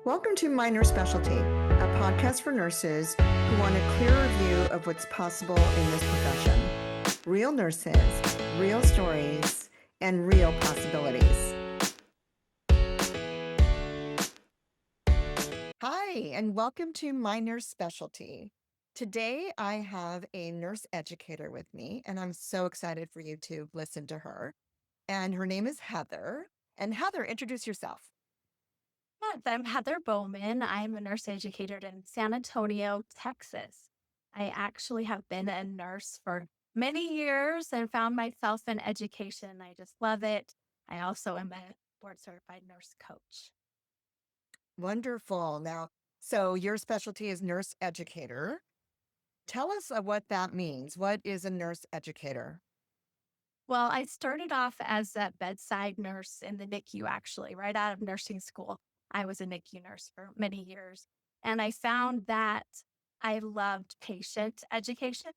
Welcome to My Nurse Specialty, a podcast for nurses who want a clearer view of what's possible in this profession. Real nurses, real stories, and real possibilities. Hi, and welcome to My Nurse Specialty. Today, I have a nurse educator with me, and I'm so excited for you to listen to her. And her name is Heather. And Heather, introduce yourself. Yes, I'm Heather Bohman. I'm a nurse educator in San Antonio, Texas. I actually have been a nurse for many years and found myself in education. I just love it. I also am a board certified nurse coach. Wonderful. Now, so your specialty is nurse educator. Tell us what that means. What is a nurse educator? Well, I started off as a bedside nurse in the NICU, actually, right out of nursing school. I was a NICU nurse for many years. And I found that I loved patient education.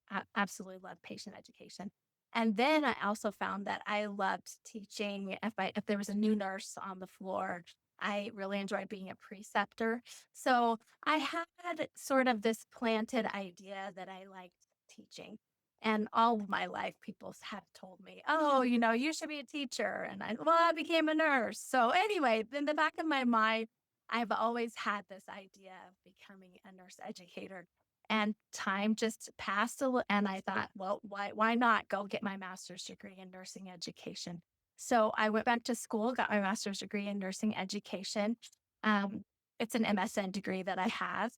I absolutely loved patient education. And then I also found that I loved teaching. If there was a new nurse on the floor, I really enjoyed being a preceptor. So I had sort of this planted idea that I liked teaching. And all of my life, people have told me, "Oh, you should be a teacher." And I became a nurse. So anyway, in the back of my mind, I've always had this idea of becoming a nurse educator. And time just passed and I thought, well, why not go get my master's degree in nursing education? So I went back to school, got my master's degree in nursing education. Um, it's an MSN degree that I have.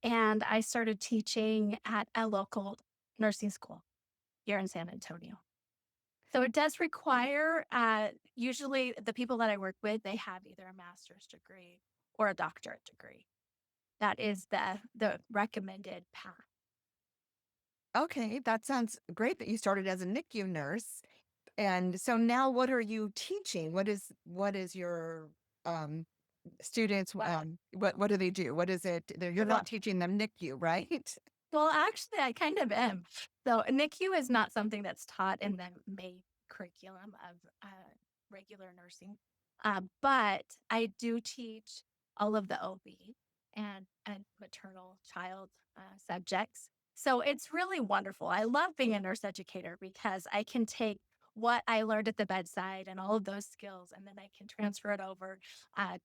And I started teaching at a local nursing school here in San Antonio. So it does require, usually the people that I work with, they have either a master's degree or a doctorate degree. That is the recommended path. Okay, that sounds great that you started as a NICU nurse. And so now what are you teaching? What is your um students Well, what do they do? What is it? You're well, not teaching them NICU, right? well, actually, I kind of am. So NICU is not something that's taught in the main curriculum of regular nursing, but I do teach all of the OB and maternal child subjects. So it's really wonderful. I love being a nurse educator because I can take what I learned at the bedside and all of those skills, and then I can transfer it over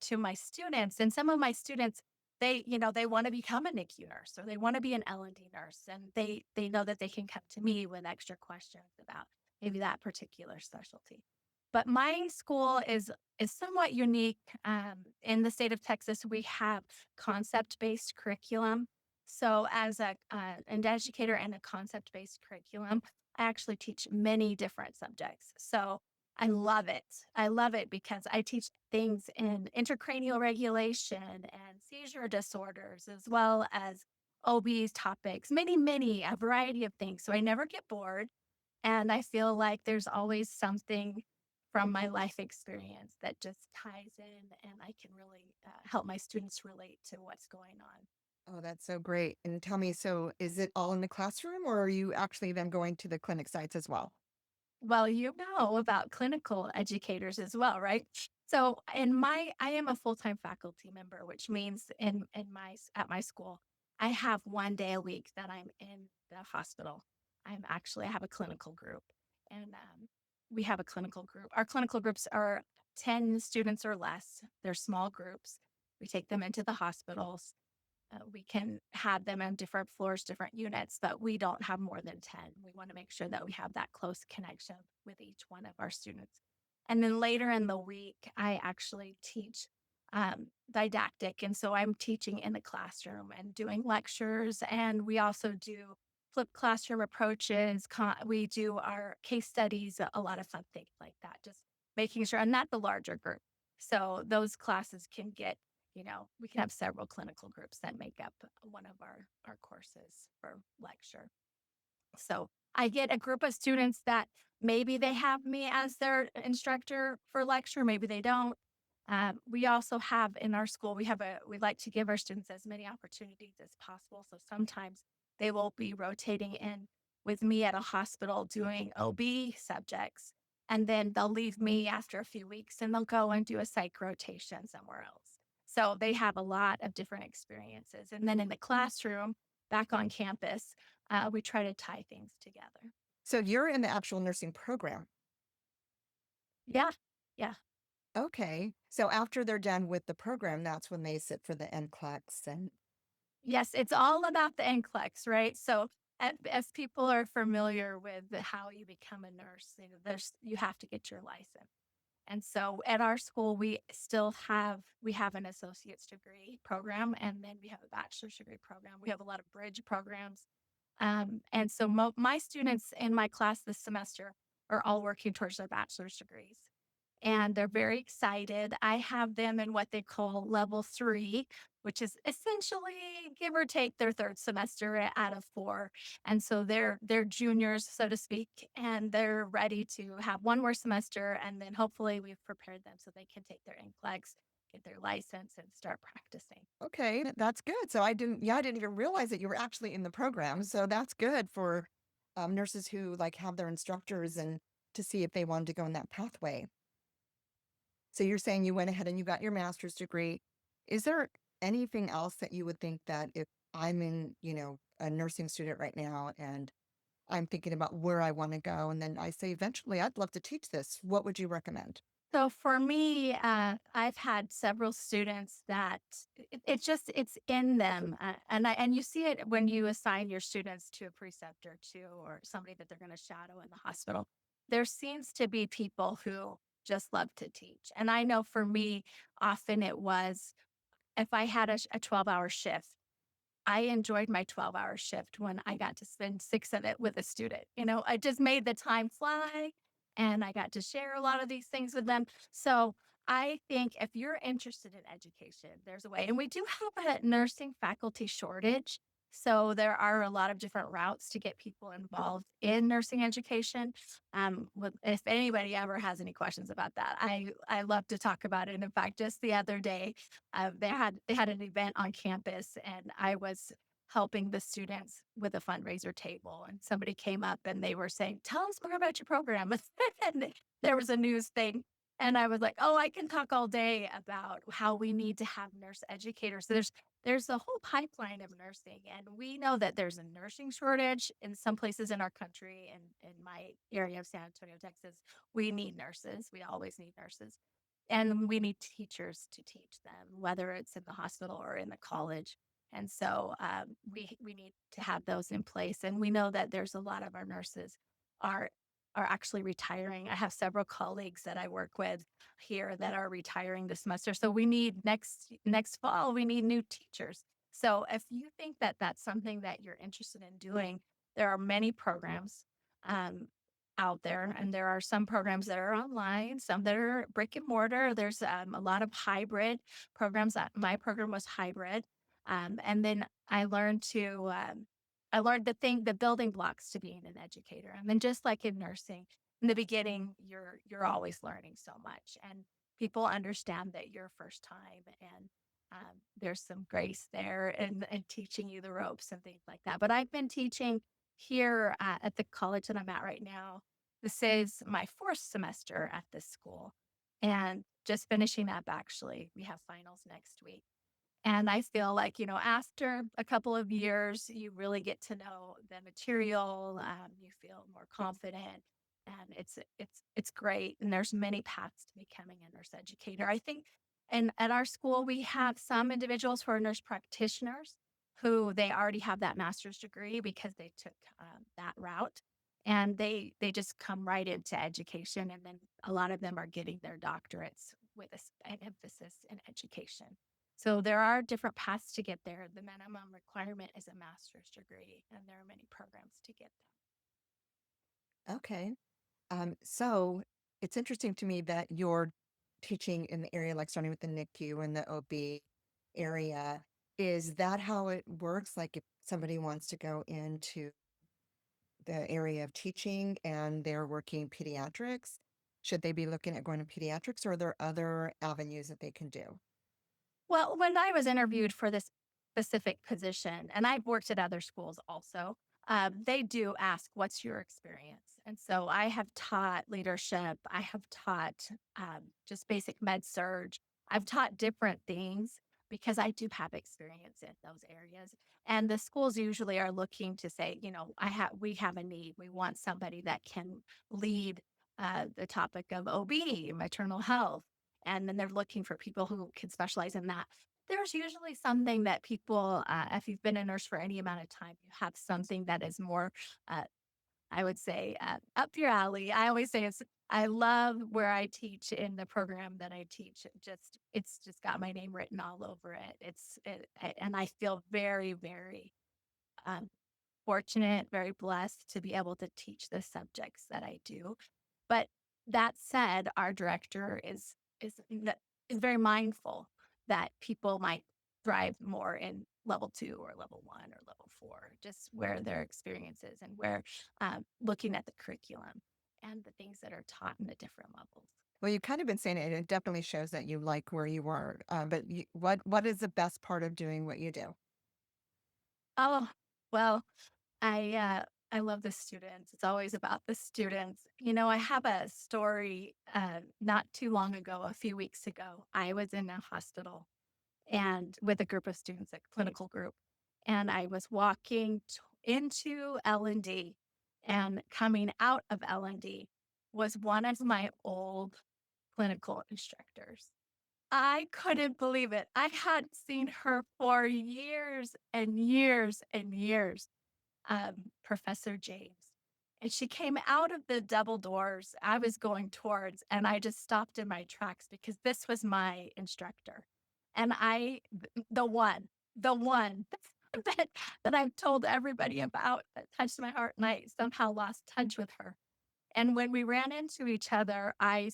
to my students. And some of my students they want to become a NICU nurse or they want to be an L&D nurse, and they know that they can come to me with extra questions about maybe that particular specialty. But my school is somewhat unique. In the state of Texas, we have concept-based curriculum. So as an educator and a concept-based curriculum, I actually teach many different subjects. So I love it. I love it because I teach things in intracranial regulation and seizure disorders, as well as OB's topics, a variety of things. So I never get bored. And I feel like there's always something from my life experience that just ties in, and I can really help my students relate to what's going on. Oh, that's so great. And tell me, so is it all in the classroom or are you actually then going to the clinic sites as well? Well, you know about clinical educators as well, right? So I am a full-time faculty member, which means at my school, I have 1 day a week that I'm in the hospital. I have a clinical group, and we have a clinical group. Our clinical groups are 10 students or less. They're small groups. We take them into the hospitals. We can have them on different floors, different units, but we don't have more than 10. We want to make sure that we have that close connection with each one of our students. And then later in the week, I actually teach didactic. And so I'm teaching in the classroom and doing lectures. And we also do flipped classroom approaches. We do our case studies, a lot of fun things like that, just making sure, and not the larger group. So those classes can get we can have several clinical groups that make up one of our courses for lecture. So I get a group of students that maybe they have me as their instructor for lecture, maybe they don't. We also have in our school, we like to give our students as many opportunities as possible. So sometimes they will be rotating in with me at a hospital doing OB subjects. And then they'll leave me after a few weeks and they'll go and do a psych rotation somewhere else. So they have a lot of different experiences. And then in the classroom, back on campus, we try to tie things together. So you're in the actual nursing program. Yeah. Yeah. Okay. So after they're done with the program, that's when they sit for the NCLEX and Yes, it's all about the NCLEX, right? So, as people are familiar with how you become a nurse, you have to get your license. And so at our school, we have an associate's degree program, and then we have a bachelor's degree program. We have a lot of bridge programs. And so my students in my class this semester are all working towards their bachelor's degrees. And they're very excited. I have them in what they call level 3, which is essentially give or take their 3rd semester out of 4. And so they're juniors, so to speak, and they're ready to have one more semester, and then hopefully we've prepared them so they can take their NCLEX, get their license, and start practicing. okay, that's good. So I didn't even realize that you were actually in the program. So that's good for nurses who like have their instructors and to see if they wanted to go in that pathway. So you're saying you went ahead and you got your master's degree. Is there anything else that you would think that if I'm in, a nursing student right now and I'm thinking about where I want to go, and then I say eventually I'd love to teach this, what would you recommend? So for me, I've had several students that it's in them, and you see it when you assign your students to a preceptor too, or somebody that they're going to shadow in the hospital. There seems to be people who just love to teach, and I know for me, often it was if I had a 12-hour shift. I enjoyed my 12-hour shift when I got to spend 6 of it with a student. I just made the time fly, and I got to share a lot of these things with them. So, I think if you're interested in education, there's a way. And we do have a nursing faculty shortage. So, there are a lot of different routes to get people involved in nursing education. If anybody ever has any questions about that, I love to talk about it. In fact, just the other day, they had an event on campus, and I was helping the students with a fundraiser table. And somebody came up and they were saying, "Tell us more about your program." And there was a news thing. And I was like, "Oh, I can talk all day about how we need to have nurse educators." So there's a whole pipeline of nursing. And we know that there's a nursing shortage in some places in our country. And in my area of San Antonio, Texas, we need nurses. We always need nurses. And we need teachers to teach them, whether it's in the hospital or in the college. And so we need to have those in place. And we know that there's a lot of our nurses are are actually retiring. I have several colleagues that I work with here that are retiring this semester. So we need next fall we need new teachers. So if you think that that's something that you're interested in doing, there are many programs. Um, Out there. And there are some programs that are online, some that are brick and mortar. There's a lot of hybrid programs. My program was hybrid. And then I learned the building blocks to being an educator. And then just like in nursing, in the beginning, you're always learning so much. And people understand that you're first time and there's some grace there and teaching you the ropes and things like that. But I've been teaching here at the college that I'm at right now. This is my 4th semester at this school, and just finishing up, actually. We have finals next week. And I feel like, after a couple of years, you really get to know the material, you feel more confident, and it's great, and there's many paths to becoming a nurse educator. I think and at our school, we have some individuals who are nurse practitioners who they already have that master's degree because they took, that route, and they just come right into education, and then a lot of them are getting their doctorates with an emphasis in education. So there are different paths to get there. The minimum requirement is a master's degree, and there are many programs to get there. Okay. So it's interesting to me that you're teaching in the area, like starting with the NICU and the OB area. Is that how it works? Like if somebody wants to go into the area of teaching and they're working pediatrics, should they be looking at going to pediatrics or are there other avenues that they can do? Well, when I was interviewed for this specific position, and I've worked at other schools also, they do ask, "What's your experience?" And so I have taught leadership. I have taught just basic med surge. I've taught different things. because I do have experience in those areas. And the schools usually are looking to say, we have a need. We want somebody that can lead the topic of OB, maternal health. And then they're looking for people who can specialize in that. There's usually something that people, if you've been a nurse for any amount of time, you have something that is more uh, I would say, up your alley. I always say I love where I teach in the program that I teach. It's just got my name written all over it. And I feel very, very um, fortunate, very blessed to be able to teach the subjects that I do. But that said, our director is very mindful that people might thrive more in level 2 or level 1 or level 4, just where their experience is and where looking at the curriculum and the things that are taught in the different levels. Well, you've kind of been saying it, and it definitely shows that you like where you are. But what is the best part of doing what you do? Oh, well, I love the students. It's always about the students. I have a story not too long ago, a few weeks ago. I was in a hospital and with a group of students, a clinical group, and I was walking into L&D, and coming out of L&D was one of my old clinical instructors. I couldn't believe it. I had seen her for years and years and years, Professor James. And she came out of the double doors I was going towards, and I just stopped in my tracks because this was my instructor. And the one that that I've told everybody about that touched my heart, and I somehow lost touch with her. And when we ran into each other, I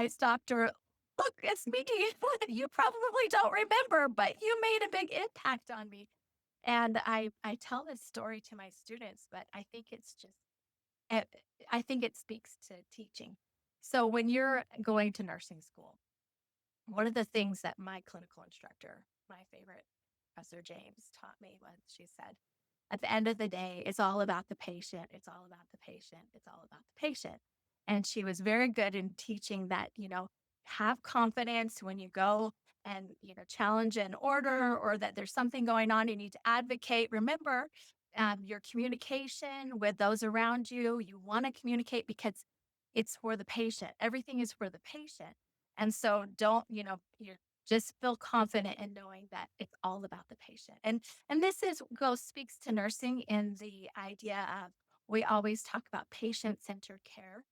stopped her. Look, it's me. You probably don't remember, but you made a big impact on me. And I tell this story to my students, but eh, I think it speaks to teaching. So when you're going to nursing school, one of the things that my clinical instructor, my favorite, Professor James, taught me was she said, at the end of the day, it's all about the patient. It's all about the patient. It's all about the patient. And she was very good in teaching that, have confidence when you go and, challenge an order or that there's something going on, you need to advocate. Remember, your communication with those around you, you want to communicate because it's for the patient. Everything is for the patient. And so don't, you just feel confident in knowing that it's all about the patient. And this is goes speaks to nursing in the idea of we always talk about patient-centered care.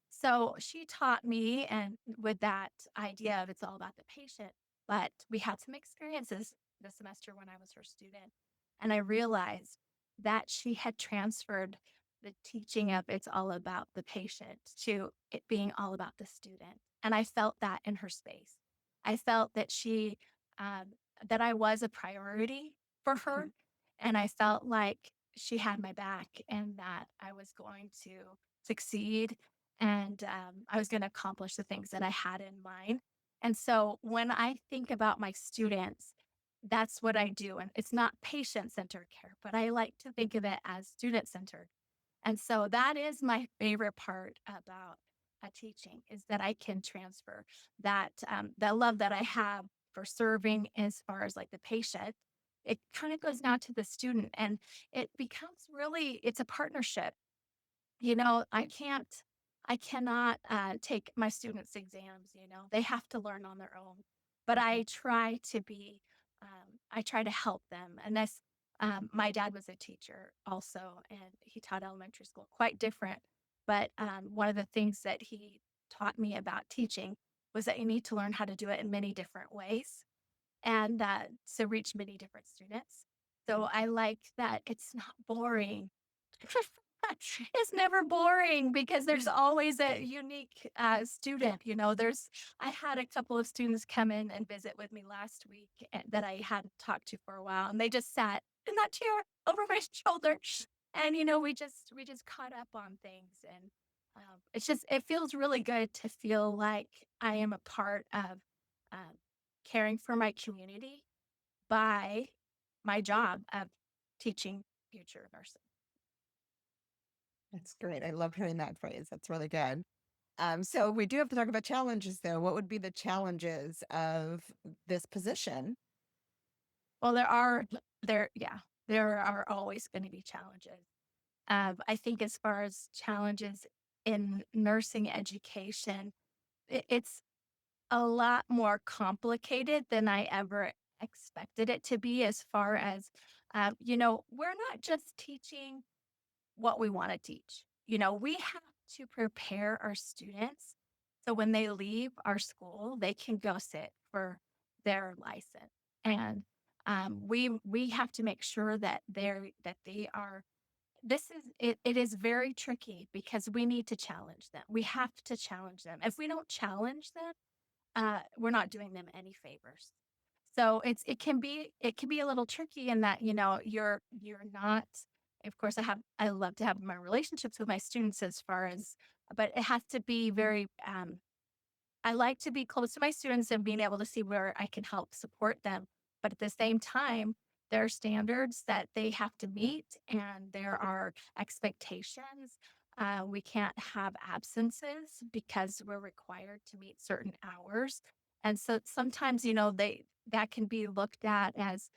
So she taught me and with that idea of it's all about the patient, but we had some experiences this semester when I was her student. And I realized that she had transferred the teaching of it's all about the patient to it being all about the student. And I felt that in her space. I felt that um, that I was a priority for her. And I felt like she had my back and that I was going to succeed and I was going to accomplish the things that I had in mind. And so when I think about my students, that's what I do. And it's not patient centered care, but I like to think of it as student centered. And so that is my favorite part about teaching is that I can transfer that love that I have for serving as far as like the patient. It kind of goes down to the student and it becomes really, it's a partnership. I cannot, take my students' exams, they have to learn on their own, but I try to help them, and my dad was a teacher also, and he taught elementary school, quite different, but, one of the things that he taught me about teaching was that you need to learn how to do it in many different ways and, to reach many different students. So I like that it's not boring. It's never boring because there's always a unique, student, I had a couple of students come in and visit with me last week, that I hadn't talked to for a while, and they just sat in that chair over my shoulder, and, we just caught up on things, and, it feels really good to feel like I am a part of, um, caring for my community by my job of teaching future nurses. That's great. I love hearing that phrase. That's really good. So we do have to talk about challenges, though. What would be the challenges of this position? Well, yeah, there are always going to be challenges. I think as far as challenges in nursing education, it's a lot more complicated than I ever expected it to be. As far as, we're not just teaching what we want to teach. We have to prepare our students so when they leave our school, they can go sit for their license. And we have to make sure that they are. It is very tricky because we need to challenge them. We have to challenge them. If we don't challenge them, we're not doing them any favors. So it can be a little tricky in that, you're not. Of course, I love to have my relationships with my students as far as, but it has to be very, I like to be close to my students and being able to see where I can help support them. But at the same time, there are standards that they have to meet and there are expectations. We can't have absences because we're required to meet certain hours. And so sometimes, that can be looked at as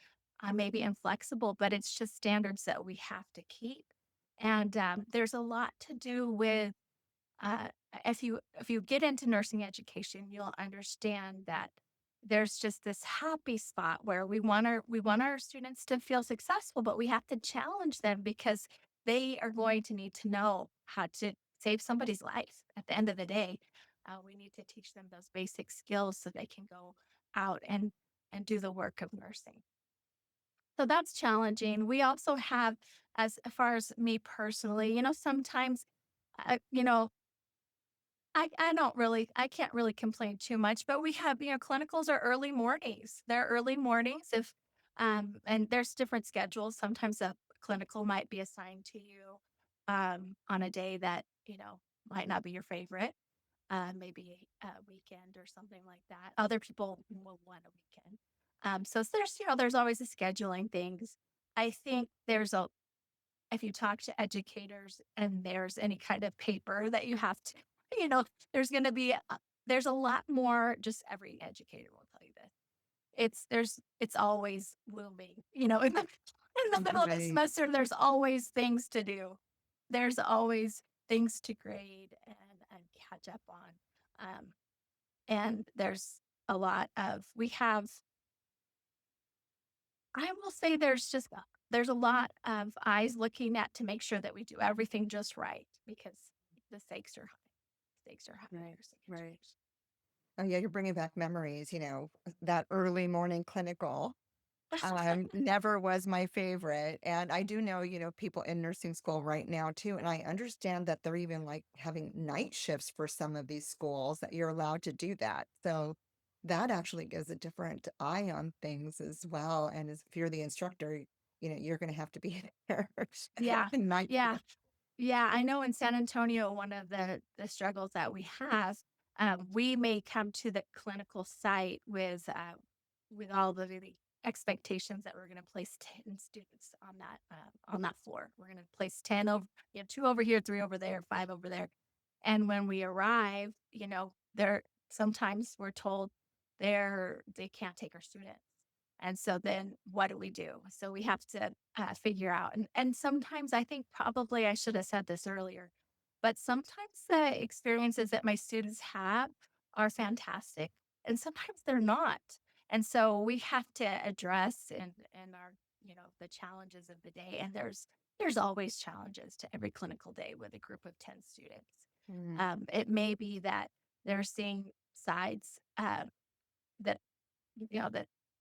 maybe inflexible, but it's just standards that we have to keep. And there's a lot to do with uh, if you get into nursing education, you'll understand that there's just this happy spot where we want our students to feel successful, but we have to challenge them because they are going to need to know how to save somebody's life. At the end of the day, we need to teach them those basic skills so they can go out and do the work of nursing. So that's challenging. We also have, as far as me personally, sometimes, uh, you know, I can't really complain too much, but we have, clinicals are early mornings. They're early mornings and there's different schedules. Sometimes a clinical might be assigned to you, on a day that, might not be your favorite, maybe a weekend or something like that. Other people will want a weekend. So there's always a scheduling things. I think if you talk to educators and there's any kind of paper that you have to, you know, there's going to be, there's a lot more, just every educator will tell you this. It's always looming, in the middle of the Right. semester, there's always things to do. There's always things to grade and catch up on. Um, and we have, I will say there's a lot of eyes looking at to make sure that we do everything just right because the stakes are high. Stakes are high in Right. nursing Right. education. Oh, yeah, you're bringing back memories, that early morning clinical. Never was my favorite, and I do know, people in nursing school right now too, and I understand that they're even, like, having night shifts for some of these schools that you're allowed to do that, so that actually gives a different eye on things as well, and as if you're the instructor, you're gonna have to be there Yeah, night yeah. shift. Yeah, I know in San Antonio, one of the struggles that we have, we may come to the clinical site with all the expectations that we're going to place 10 students on that floor. We're going to place 10 over, two over here, three over there, five over there. And when we arrive, there sometimes we're told they can't take our students. And so then what do we do? So we have to figure out. And sometimes I think probably I should have said this earlier, but sometimes the experiences that my students have are fantastic and sometimes they're not. And so we have to address and our, the challenges of the day. And there's always challenges to every clinical day with a group of 10 students. Mm, It may be that they're seeing sides that that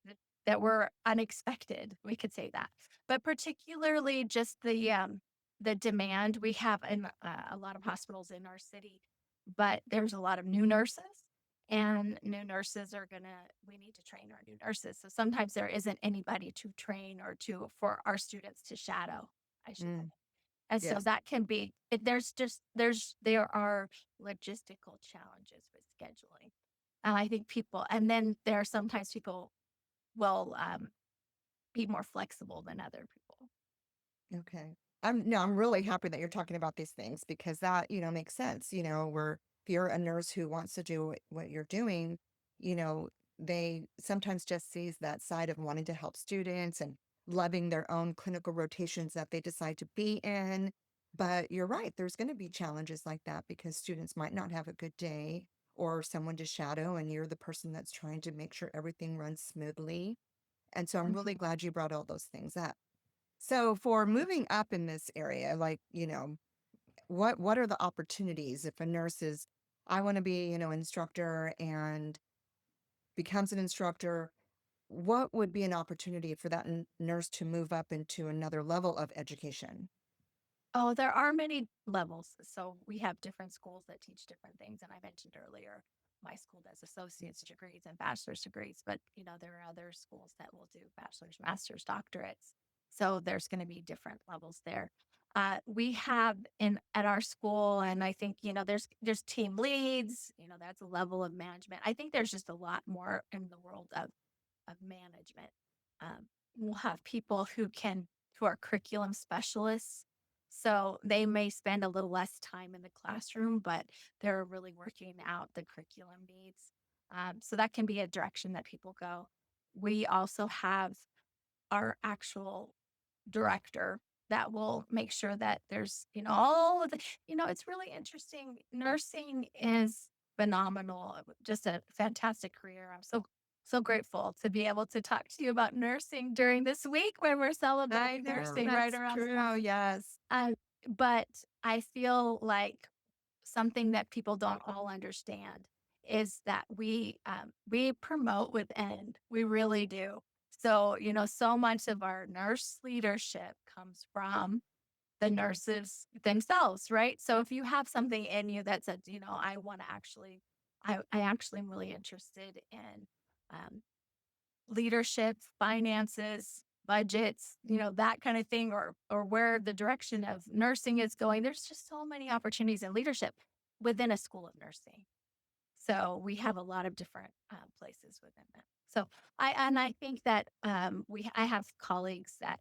that that were unexpected, we could say that. But particularly just the demand we have in, a lot of hospitals in our city, but there's a lot of new nurses, and new nurses are we need to train our new nurses. So sometimes there isn't anybody to train or for our students to shadow, I should say. mm, And so yes, that can be there are logistical challenges with scheduling. I think and then there are sometimes people will, be more flexible than other people. okay. I'm really happy that you're talking about these things because that, makes sense, we're you're a nurse who wants to do what you're doing, you know, they sometimes just sees that side of wanting to help students and loving their own clinical rotations that they decide to be in. But you're right, there's going to be challenges like that because students might not have a good day or someone to shadow, and you're the person that's trying to make sure everything runs smoothly. And so I'm really Mhm. glad you brought all those things up. So for moving up in this area, like, what are the opportunities if a nurse is, I want to be, instructor and becomes an instructor, what would be an opportunity for that nurse to move up into another level of education? Oh, there are many levels. So we have different schools that teach different things. And I mentioned earlier, my school does associate's degrees and bachelor's degrees, but there are other schools that will do bachelor's, master's, doctorates. So there's going to be different levels there. We have in at our school, and I think there's team leads. That's a level of management. I think there's just a lot more in the world of management. We'll have people who are curriculum specialists. So they may spend a little less time in the classroom, but they're really working out the curriculum needs. So that can be a direction that people go. We also have our actual director that will make sure that there's, all of it's really interesting. Nursing is phenomenal, just a fantastic career. I'm so grateful to be able to talk to you about nursing during this week when we're I celebrating know nursing right that's around the true. corner. Yes. Um, but I feel like something that people don't all understand is that we promote within. We really do. So, so much of our nurse leadership comes from the nurses themselves, right? So if you have something in you that says, I want to actually, I actually am really interested in um, leadership, finances, budgets, that kind of thing, or where the direction of nursing is going. There's just so many opportunities in leadership within a school of nursing. So we have a lot of different places within that. So I think that I have colleagues that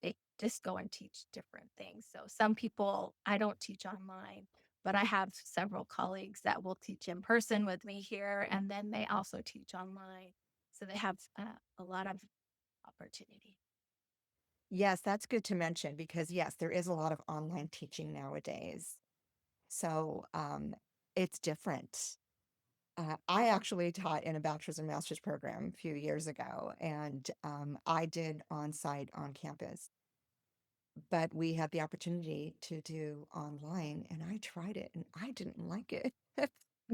they just go and teach different things. So some people I don't teach online, but I have several colleagues that will teach in person with me here, and then they also teach online. So they have a lot of opportunity. Yes, that's good to mention because yes, there is a lot of online teaching nowadays. So it's different. I actually taught in a bachelor's and master's program a few years ago, and I did on site on campus. But we had the opportunity to do online, and I tried it, and I didn't like it.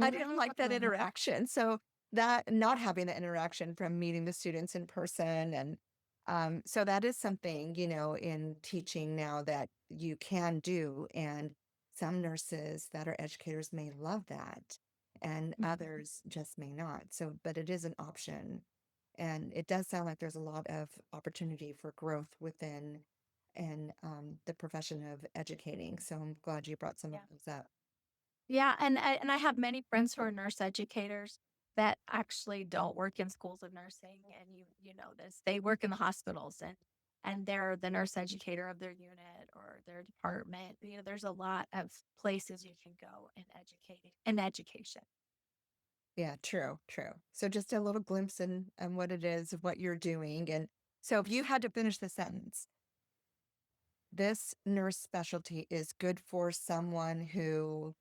I didn't like that Mm. interaction. So that not having the interaction from meeting the students in person, and so that is something, in teaching now that you can do. And some nurses that are educators may love that, and Mhm. others just may not. So, but it is an option. And it does sound like there's a lot of opportunity for growth within and the profession of educating. So I'm glad you brought some of Yeah. those up. Yeah, and I have many friends who are nurse educators that actually don't work in schools of nursing, and you know this. They work in the hospitals, and they're the nurse educator of their unit or their department. There's a lot of places you can go in education. Yeah, true, true. So just a little glimpse in what it is of what you're doing. And so if you had to finish the sentence, this nurse specialty is good for someone who,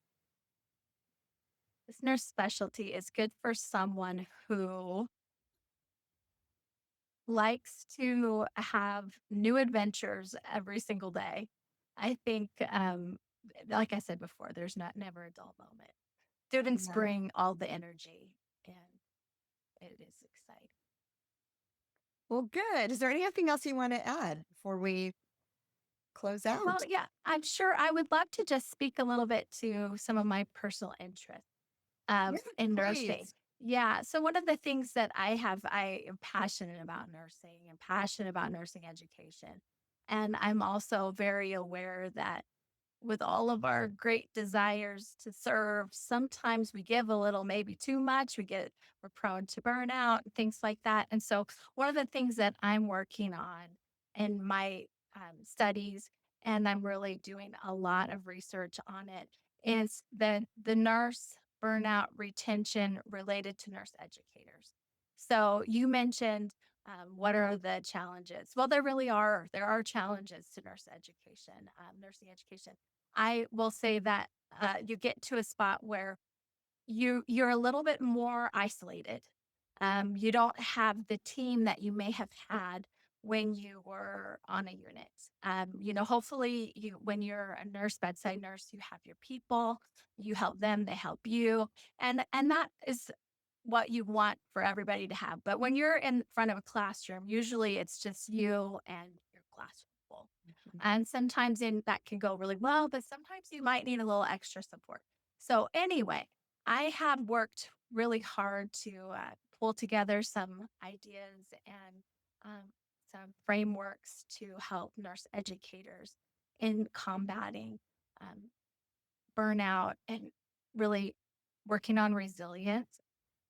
This nurse specialty is good for someone who likes to have new adventures every single day. I think, like I said before, there's not never a dull moment. Students yeah. bring all the energy, and it is exciting. Well, good. Is there anything else you want to add before we close Well, out? yeah, I'm sure I would love to just speak a little bit to some of my personal interests Yeah, in nursing. please. Yeah. So one of the things that I am passionate about nursing and passionate about nursing education. And I'm also very aware that with all of our great desires to serve, sometimes we give a little, maybe too much. We're prone to burnout and things like that. And so, one of the things that I'm working on in my studies, and I'm really doing a lot of research on it, is the nurse burnout retention related to nurse educators. So you mentioned what are the challenges? Well, there really are. There are challenges to nurse education, nursing education. I will say that you get to a spot where you're a little bit more isolated. You don't have the team that you may have had when you were on a unit. Hopefully you when you're a nurse, bedside nurse, you have your people, you help them, they help you. And that is what you want for everybody to have. But when you're in front of a classroom, usually it's just you and your classroom full. Mhm. And sometimes that can go really well, but sometimes you might need a little extra support. So anyway, I have worked really hard to pull together some ideas and um, some frameworks to help nurse educators in combating um, burnout and really working on resilience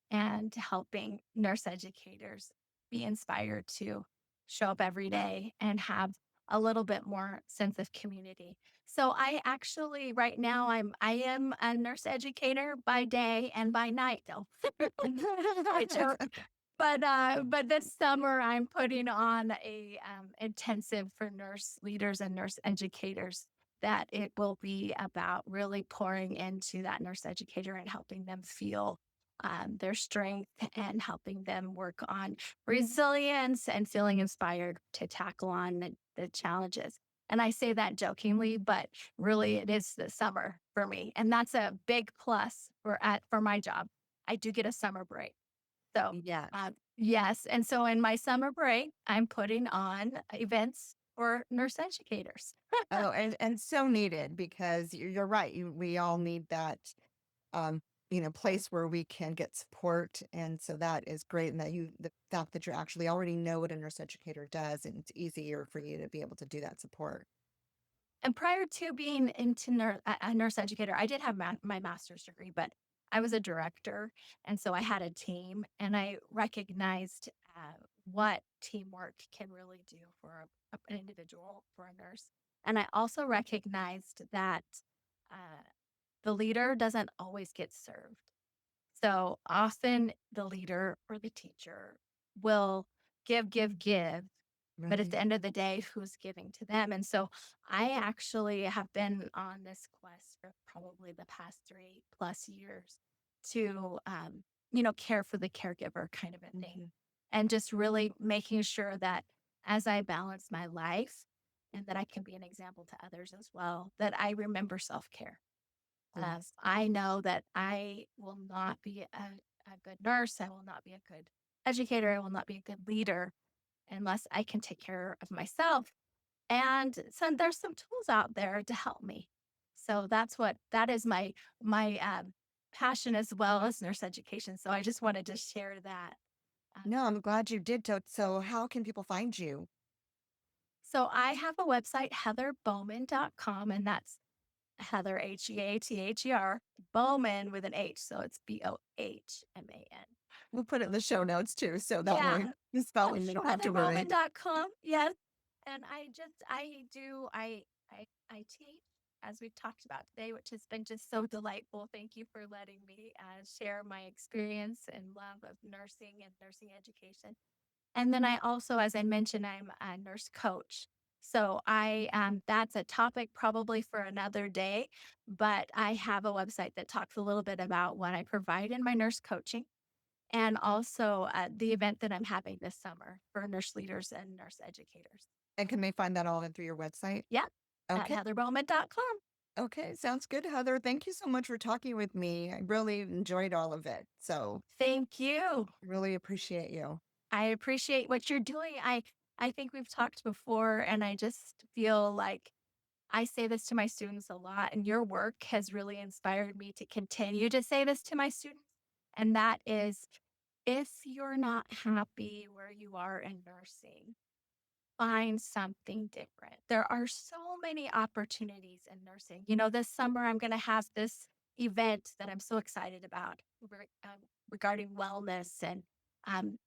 and helping nurse educators be inspired to show up every day and have a little bit more sense of community. So I actually right now I am a nurse educator by day and by night though. Which are but this summer, I'm putting on a, intensive for nurse leaders and nurse educators that it will be about really pouring into that nurse educator and helping them feel, their strength and helping them work on resilience and feeling inspired to tackle on the challenges. And I say that jokingly, but really it is the summer for me, and that's a big plus for my job. I do get a summer break. So, Yes. yes, and so in my summer break, I'm putting on events for nurse educators. Oh, and so needed because you're right. We all need that, um, place where we can get support, and so that is great. And the fact that you actually already know what a nurse educator does, and it's easier for you to be able to do that support. And prior to being into a nurse educator, I did have my master's degree, but I was a director, and so I had a team, and I recognized what teamwork can really do for an individual, for a nurse. And I also recognized that uh, the leader doesn't always get served. So often the leader or the teacher will give, but at Right. the end of the day, who's giving to them? And so I actually have been on this quest for probably the past 3+ years to, care for the caregiver kind of a thing. Hmm. And just really making sure that as I balance my life and that I can be an example to others as well, that I remember self care. Yes. I know that I will not be a good nurse. I will not be a good educator. I will not be a good leader unless I can take care of myself. And so there's some tools out there to help me. So that is my passion as well as nurse education. So I just wanted to share that. Um, No, I'm glad you did. So how can people find you? so I have a website, heatherbowman.com, and that's Heather, Heather, Bowman with an H, so it's Bohman. We'll put it in the show notes too, so that way Yeah, the spelling, you don't have to worry. heatherbowman.com, yes, and I teach, as we've talked about today, which has been just so delightful. Thank you for letting me, share my experience and love of nursing and nursing education. And then I also, as I mentioned, I'm a nurse coach. So that's a topic probably for another day, but I have a website that talks a little bit about what I provide in my nurse coaching and also the event that I'm having this summer for nurse leaders and nurse educators. And can they find that all in through your website? Yep, at Okay. heatherbowman.com. Okay. Sounds good, Heather. Thank you so much for talking with me. I really enjoyed all of it. So Thank you. really appreciate you. I appreciate what you're doing. I think we've talked before, and I just feel like I say this to my students a lot, and your work has really inspired me to continue to say this to my students. And that is if you're not happy where you are in nursing, find something different. There are so many opportunities in nursing. This summer I'm going to have this event that I'm so excited about regarding wellness and um,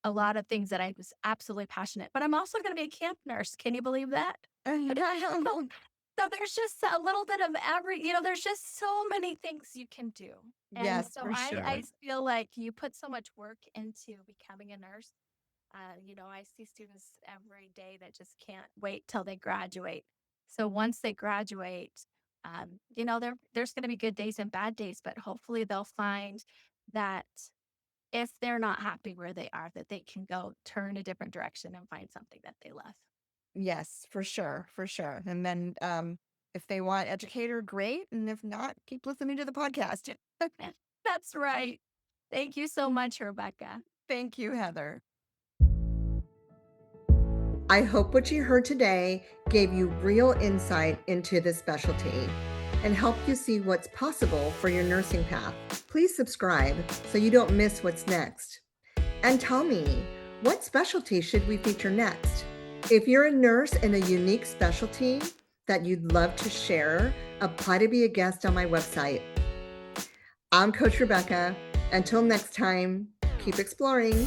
a lot of things that I was absolutely passionate. But I'm also going to be a camp nurse. Can you believe that? So there's just a little bit of there's just so many things you can do. And Yes, so for I sure. feel like you put so much work into becoming a nurse. I see students every day that just can't wait till they graduate. So once they graduate, there's going to be good days and bad days, but hopefully they'll find that if they're not happy where they are, that they can go turn a different direction and find something that they love. Yes, for sure, for sure. And then if they want educator, great. And if not, keep listening to the podcast. That's right. Thank you so much, Rebecca. Thank you, Heather. I hope what you heard today gave you real insight into this specialty and helped you see what's possible for your nursing path. Please subscribe so you don't miss what's next. And tell me, what specialty should we feature next? If you're a nurse in a unique specialty that you'd love to share, apply to be a guest on my website. I'm Coach Rebecca. Until next time, keep exploring.